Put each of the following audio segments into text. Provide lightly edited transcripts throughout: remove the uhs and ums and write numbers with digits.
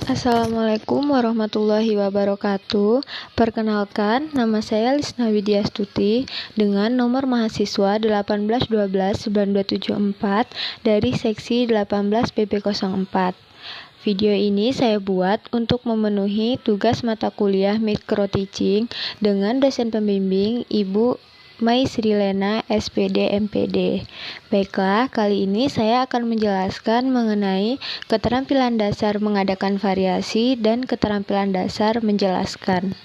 Assalamualaikum warahmatullahi wabarakatuh. Perkenalkan, nama saya Lisna Widyastuti dengan nomor mahasiswa 181212974 dari seksi 18 PP04. Video ini saya buat untuk memenuhi tugas mata kuliah Micro Teaching dengan dosen pembimbing Ibu Mai Srilena SPD MPD. Baiklah, kali ini saya akan menjelaskan mengenai keterampilan dasar mengadakan variasi dan keterampilan dasar menjelaskan.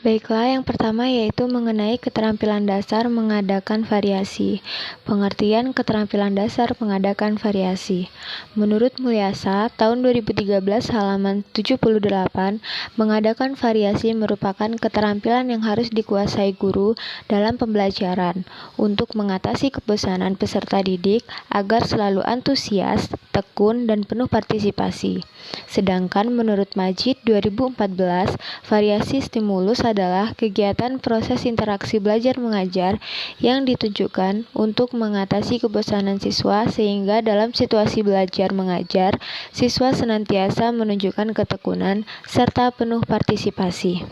Baiklah, yang pertama yaitu mengenai keterampilan dasar mengadakan variasi. Pengertian keterampilan dasar mengadakan variasi. Menurut Mulyasa, tahun 2013 halaman 78, mengadakan variasi merupakan keterampilan yang harus dikuasai guru dalam pembelajaran untuk mengatasi kebosanan peserta didik agar selalu antusias, tekun, dan penuh partisipasi. Sedangkan menurut Majid 2014, variasi stimulus adalah kegiatan proses interaksi belajar mengajar yang ditujukan untuk mengatasi kebosanan siswa sehingga dalam situasi belajar mengajar, siswa senantiasa menunjukkan ketekunan serta penuh partisipasi.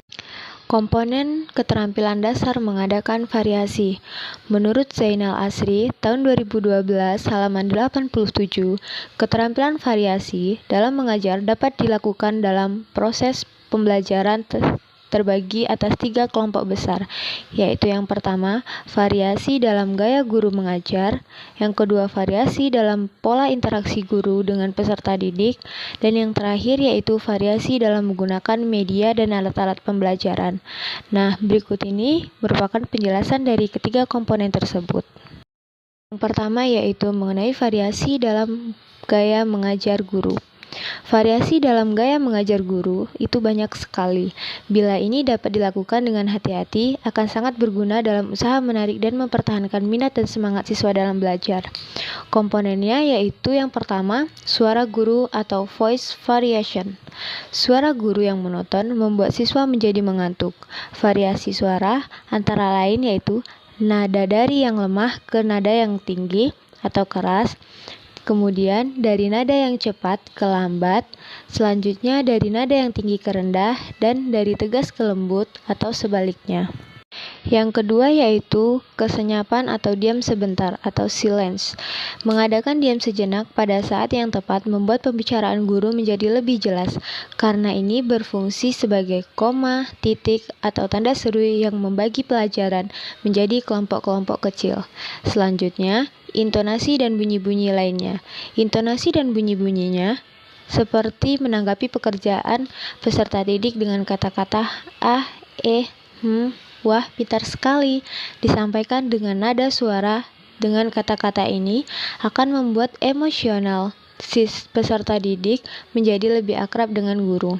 Komponen keterampilan dasar mengadakan variasi. Menurut Zainal Asri, tahun 2012, halaman 87, keterampilan variasi dalam mengajar dapat dilakukan dalam proses pembelajaran terbagi atas 3 kelompok besar, yaitu yang pertama, variasi dalam gaya guru mengajar, yang kedua, variasi dalam pola interaksi guru dengan peserta didik, dan yang terakhir yaitu variasi dalam menggunakan media dan alat-alat pembelajaran. Nah, berikut ini merupakan penjelasan dari ketiga komponen tersebut. Yang pertama yaitu mengenai variasi dalam gaya mengajar guru. Variasi dalam gaya mengajar guru itu banyak sekali. Bila ini dapat dilakukan dengan hati-hati, akan sangat berguna dalam usaha menarik dan mempertahankan minat dan semangat siswa dalam belajar. Komponennya yaitu yang pertama, suara guru atau voice variation. Suara guru yang monoton membuat siswa menjadi mengantuk. Variasi suara antara lain yaitu nada dari yang lemah ke nada yang tinggi atau keras, kemudian dari nada yang cepat ke lambat, selanjutnya dari nada yang tinggi ke rendah, dan dari tegas ke lembut atau sebaliknya. Yang kedua yaitu kesenyapan atau diam sebentar atau silence. Mengadakan diam sejenak pada saat yang tepat membuat pembicaraan guru menjadi lebih jelas. Karena ini berfungsi sebagai koma, titik, atau tanda seru yang membagi pelajaran menjadi kelompok-kelompok kecil. Selanjutnya, intonasi dan bunyi-bunyi lainnya. Intonasi dan bunyi-bunyinya seperti menanggapi pekerjaan peserta didik dengan kata-kata ah, wah, pintar sekali, disampaikan dengan nada suara. Dengan kata-kata ini akan membuat emosional peserta didik menjadi lebih akrab dengan guru.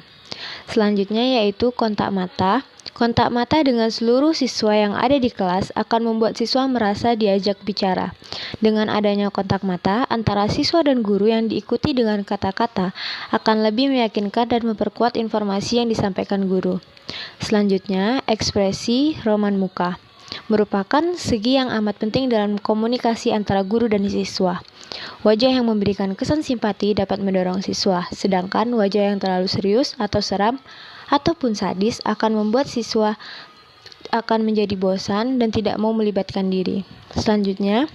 Selanjutnya yaitu kontak mata. Kontak mata dengan seluruh siswa yang ada di kelas akan membuat siswa merasa diajak bicara. Dengan adanya kontak mata antara siswa dan guru yang diikuti dengan kata-kata akan lebih meyakinkan dan memperkuat informasi yang disampaikan guru. Selanjutnya, ekspresi roman muka merupakan segi yang amat penting dalam komunikasi antara guru dan siswa. Wajah yang memberikan kesan simpati dapat mendorong siswa, sedangkan wajah yang terlalu serius atau seram ataupun sadis akan membuat siswa akan menjadi bosan dan tidak mau melibatkan diri. Selanjutnya,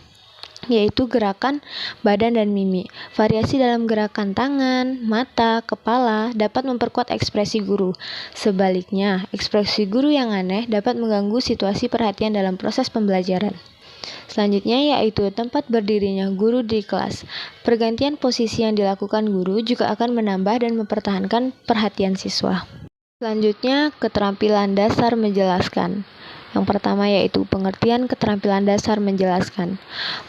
yaitu gerakan badan dan mimik. Variasi dalam gerakan tangan, mata, kepala dapat memperkuat ekspresi guru. Sebaliknya, ekspresi guru yang aneh dapat mengganggu situasi perhatian dalam proses pembelajaran. Selanjutnya yaitu tempat berdirinya guru di kelas. Pergantian posisi yang dilakukan guru juga akan menambah dan mempertahankan perhatian siswa. Selanjutnya, keterampilan dasar menjelaskan. Yang pertama yaitu pengertian keterampilan dasar menjelaskan.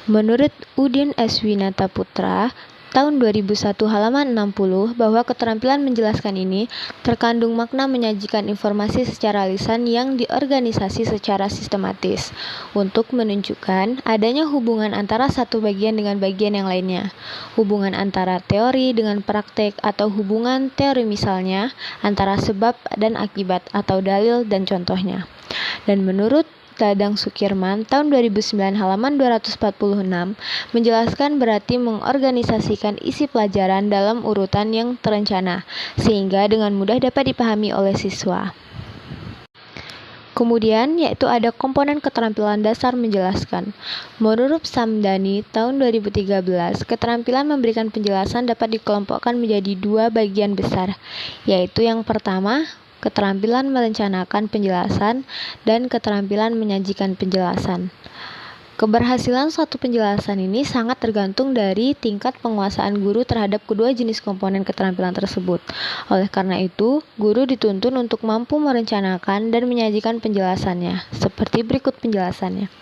Menurut Udin S. Winata Putra, tahun 2001 halaman 60, bahwa keterampilan menjelaskan ini terkandung makna menyajikan informasi secara lisan yang diorganisasi secara sistematis untuk menunjukkan adanya hubungan antara satu bagian dengan bagian yang lainnya, hubungan antara teori dengan praktek atau hubungan teori misalnya antara sebab dan akibat atau dalil dan contohnya. Dan menurut Dadang Sukirman tahun 2009 halaman 246 menjelaskan berarti mengorganisasikan isi pelajaran dalam urutan yang terencana, sehingga dengan mudah dapat dipahami oleh siswa. Kemudian, yaitu ada komponen keterampilan dasar menjelaskan. Menurut Samdani tahun 2013, keterampilan memberikan penjelasan dapat dikelompokkan menjadi dua bagian besar, yaitu yang pertama, keterampilan merencanakan penjelasan dan keterampilan menyajikan penjelasan. Keberhasilan suatu penjelasan ini sangat tergantung dari tingkat penguasaan guru terhadap kedua jenis komponen keterampilan tersebut. Oleh karena itu, guru dituntun untuk mampu merencanakan dan menyajikan penjelasannya, seperti berikut penjelasannya.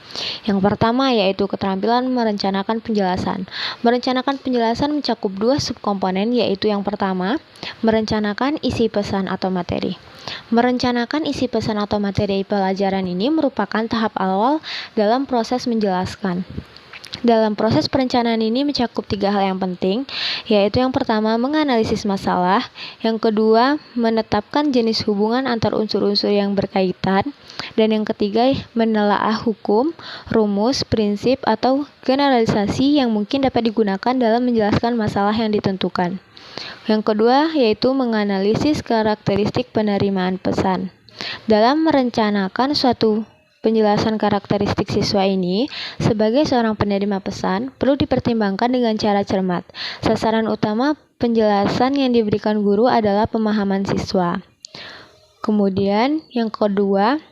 Yang pertama yaitu keterampilan merencanakan penjelasan. Merencanakan penjelasan mencakup dua subkomponen, yaitu yang pertama, merencanakan isi pesan atau materi. Merencanakan isi pesan atau materi pelajaran ini merupakan tahap awal dalam proses menjelaskan. Dalam proses perencanaan ini mencakup tiga hal yang penting, yaitu yang pertama menganalisis masalah, yang kedua menetapkan jenis hubungan antar unsur-unsur yang berkaitan, dan yang ketiga menelaah hukum, rumus, prinsip, atau generalisasi yang mungkin dapat digunakan dalam menjelaskan masalah yang ditentukan. Yang kedua yaitu menganalisis karakteristik penerimaan pesan. Dalam merencanakan suatu penjelasan karakteristik siswa ini, sebagai seorang penerima pesan, perlu dipertimbangkan dengan cara cermat. Sasaran utama penjelasan yang diberikan guru adalah pemahaman siswa. Kemudian, yang kedua,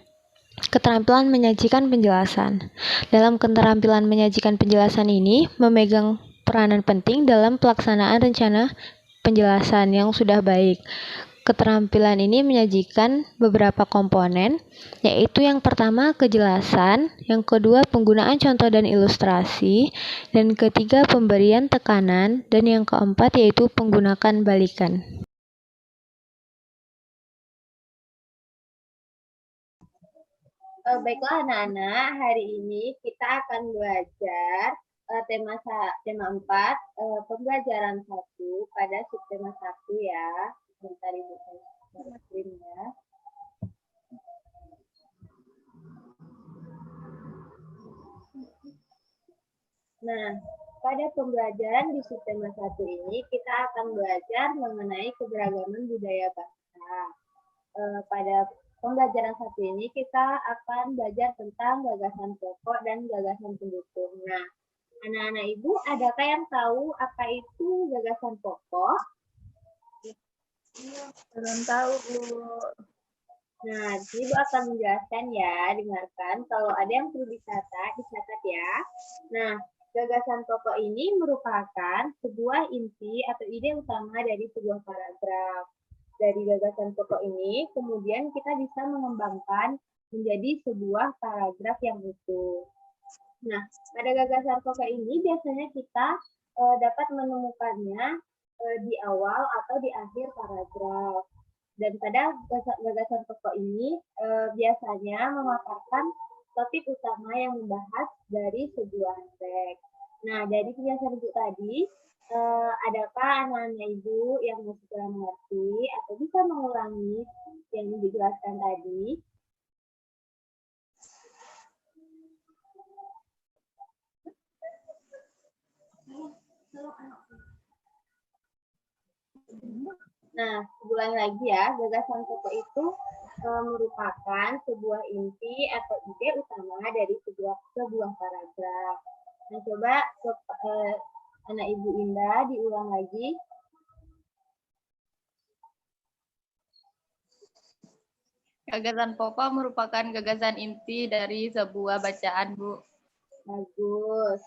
keterampilan menyajikan penjelasan. Dalam keterampilan menyajikan penjelasan ini, memegang peranan penting dalam pelaksanaan rencana penjelasan yang sudah baik. Keterampilan ini menyajikan beberapa komponen, yaitu yang pertama kejelasan, yang kedua penggunaan contoh dan ilustrasi, dan ketiga pemberian tekanan, dan yang keempat yaitu penggunaan balikan. Baiklah anak-anak, hari ini kita akan belajar tema 4, pembelajaran 1 pada subtema 1 ya. Sebentar Ibu saya screen ya. Nah, pada pembelajaran di subtema 1 ini kita akan belajar mengenai keberagaman budaya bangsa. Pada pembelajaran 1 ini kita akan belajar tentang gagasan pokok dan gagasan pendukung. Nah, anak-anak Ibu, adakah yang tahu apa itu gagasan pokok? Belum tahu, Bu. Nah, Ibu akan menjelaskan ya, dengarkan. Kalau ada yang perlu dicatat ya. Nah, gagasan pokok ini merupakan sebuah inti atau ide utama dari sebuah paragraf. Dari gagasan pokok ini, kemudian kita bisa mengembangkan menjadi sebuah paragraf yang utuh. Nah, pada gagasan pokok ini biasanya kita dapat menemukannya di awal atau di akhir paragraf. Dan pada gagasan pokok ini biasanya memaparkan topik utama yang membahas dari sebuah teks. Nah, dari penjelasan Ibu tadi, adakah anak-anak Ibu yang masih kurang mengerti atau bisa mengulangi yang dijelaskan tadi? Nah, ulang lagi ya, gagasan pokok itu merupakan sebuah inti atau ide utama dari sebuah paragraf. Nah, coba anak Ibu Indah diulang lagi. Gagasan pokok merupakan gagasan inti dari sebuah bacaan, Bu. Bagus.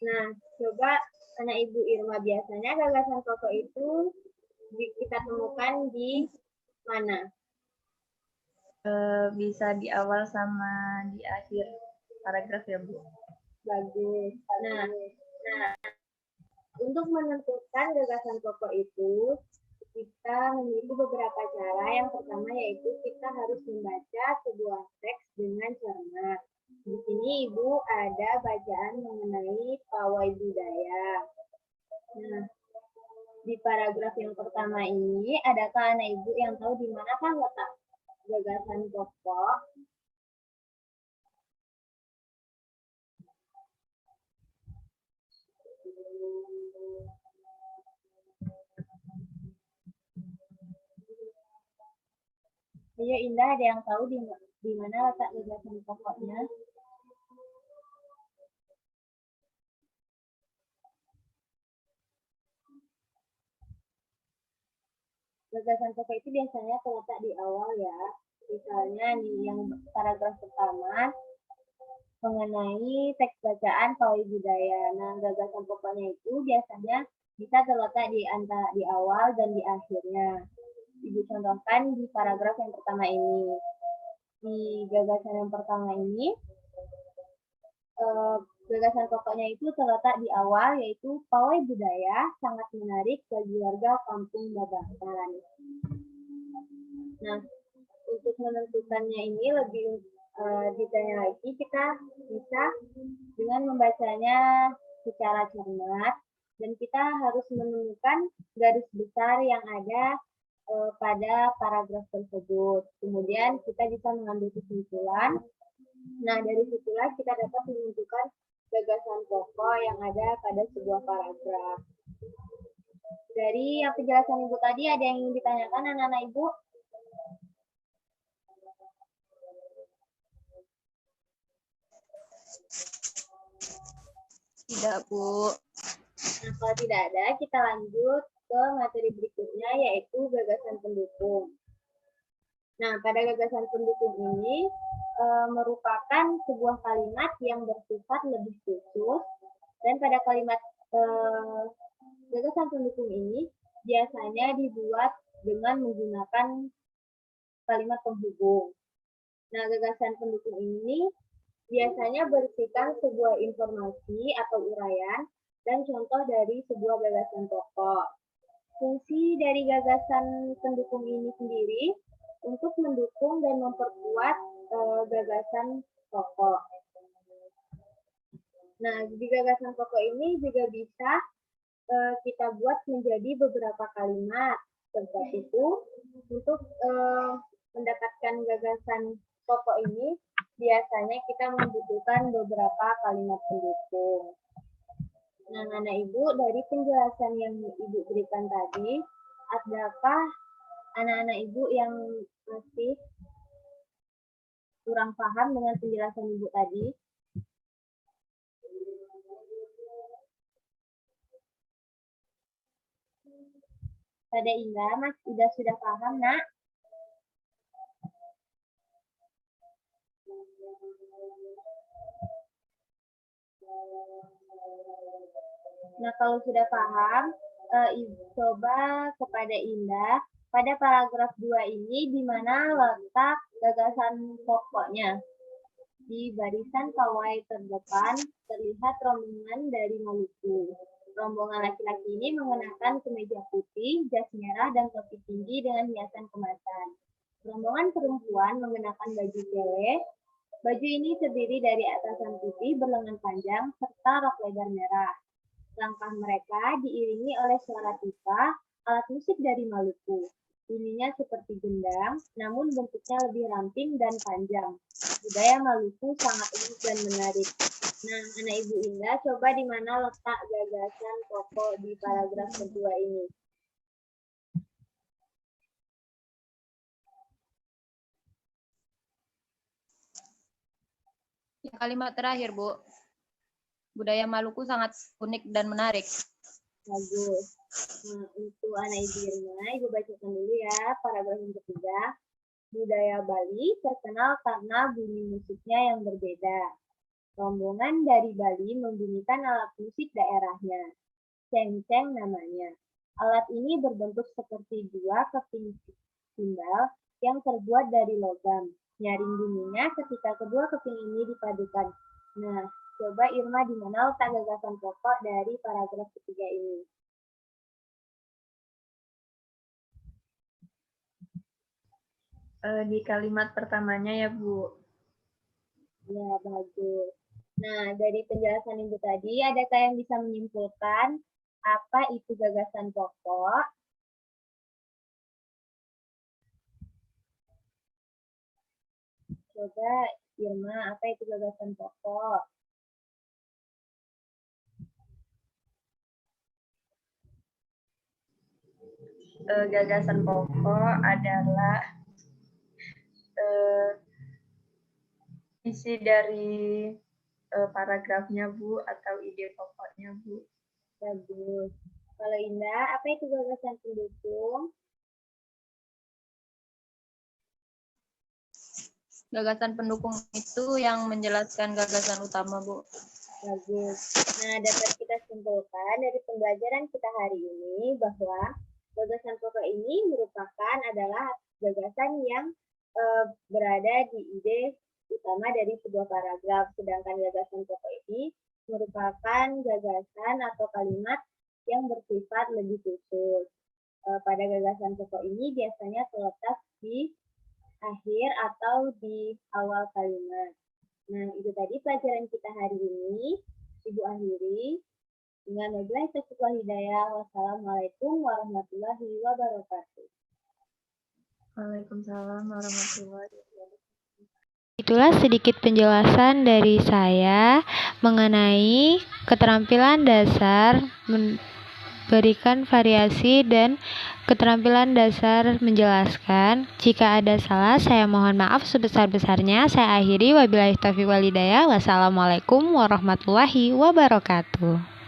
Nah, coba anak Ibu Irma, biasanya gagasan pokok itu kita temukan di mana? Bisa di awal sama di akhir paragraf ya, Bu. Bagus. Nah, untuk menentukan gagasan pokok itu, kita memiliki beberapa cara. Yang pertama yaitu kita harus membaca sebuah teks dengan cermat. Di sini Ibu ada bacaan mengenai pawai budaya. Nah, di paragraf yang pertama ini, adakah anak Ibu yang tahu di manakah letak gagasan pokok? Ayo Indah, ada yang tahu di mana letak gagasan pokoknya? Gagasan pokok itu biasanya terletak di awal ya. Misalnya di yang paragraf pertama mengenai teks bacaan pawai budaya. Nah, gagasan pokoknya itu biasanya bisa terletak di awal dan di akhirnya. Ibu contohkan di paragraf yang pertama ini. Di gagasan yang pertama ini, gagasan pokoknya itu terletak di awal, yaitu pawai budaya sangat menarik bagi warga kampung Babakan. Nah, untuk menentukannya ini lebih detailnya lagi, kita bisa dengan membacanya secara cermat, dan kita harus menemukan garis besar yang ada pada paragraf tersebut. Kemudian kita bisa mengambil kesimpulan. Nah, dari situlah kita dapat menentukan gagasan pokok yang ada pada sebuah paragraf. Dari yang penjelasan Ibu tadi, ada yang ingin ditanyakan anak-anak Ibu? Tidak, Bu. Nah, kalau tidak ada, kita lanjut ke materi berikutnya, yaitu gagasan pendukung. Nah, pada gagasan pendukung ini merupakan sebuah kalimat yang bersifat lebih khusus, dan pada kalimat gagasan pendukung ini biasanya dibuat dengan menggunakan kalimat penghubung. Nah, gagasan pendukung ini biasanya berisikan sebuah informasi atau uraian dan contoh dari sebuah gagasan pokok. Fungsi dari gagasan pendukung ini sendiri untuk mendukung dan memperkuat gagasan pokok. Nah, di gagasan pokok ini juga bisa kita buat menjadi beberapa kalimat. Seperti itu, untuk mendapatkan gagasan pokok ini, biasanya kita membutuhkan beberapa kalimat pendukung. Nah, anak Ibu, dari penjelasan yang Ibu berikan tadi, adakah anak-anak Ibu yang masih kurang paham dengan penjelasan Ibu tadi? Pada Indah, Mas, sudah paham, Nak? Nah, kalau sudah paham, coba kepada Indah, pada paragraf 2 ini di mana letak gagasan pokoknya. Di barisan pawai terdepan terlihat rombongan dari Maluku. Rombongan laki-laki ini mengenakan kemeja putih, jas merah, dan topi tinggi dengan hiasan kemasan. Rombongan perempuan mengenakan baju kele. Baju ini terdiri dari atasan putih berlengan panjang serta rok lebar merah. Langkah mereka diiringi oleh suara pipa, alat musik dari Maluku. Bunyinya seperti gendang, namun bentuknya lebih ramping dan panjang. Budaya Maluku sangat unik dan menarik. Nah, anak Ibu Indah, coba di mana letak gagasan pokok di paragraf kedua ini? Yang kalimat terakhir, Bu. Budaya Maluku sangat unik dan menarik. Bagus. Nah, untuk anak Ibu Irma, Ibu bacakan dulu ya paragraf yang ketiga. Budaya Bali terkenal karena bunyi musiknya yang berbeda. Rombongan dari Bali membunyikan alat musik daerahnya. Cengceng namanya. Alat ini berbentuk seperti dua keping timbal yang terbuat dari logam. Nyaring bunyinya ketika kedua keping ini dipadukan. Nah, coba Irma di mana letak gagasan pokok dari paragraf ketiga ini? Di kalimat pertamanya ya, Bu. Ya, bagus. Nah, dari penjelasan Ibu tadi, adakah yang bisa menyimpulkan apa itu gagasan pokok? Coba, Irma, apa itu gagasan pokok? Gagasan pokok adalah isi dari paragrafnya, Bu, atau ide pokoknya, Bu. Bagus. Kalau Indah, apa itu gagasan pendukung? Gagasan pendukung itu yang menjelaskan gagasan utama, Bu. Bagus. Nah, dapat kita simpulkan dari pembelajaran kita hari ini bahwa gagasan pokok ini merupakan adalah gagasan yang berada di ide utama dari sebuah paragraf, sedangkan gagasan pokok ini merupakan gagasan atau kalimat yang bersifat lebih khusus. Pada gagasan pokok ini biasanya terletak di akhir atau di awal kalimat. Nah, itu tadi pelajaran kita hari ini. Ibu akhiri dengan wabillahi taufiq wal hidayah. Wassalamualaikum warahmatullahi wabarakatuh. Waalaikumsalam warahmatullahi wabarakatuh. Itulah sedikit penjelasan dari saya mengenai keterampilan dasar memberikan variasi dan keterampilan dasar menjelaskan. Jika ada salah, saya mohon maaf sebesar-besarnya. Saya akhiri, wabillahi taufiq wal hidayah. Wassalamualaikum warahmatullahi wabarakatuh.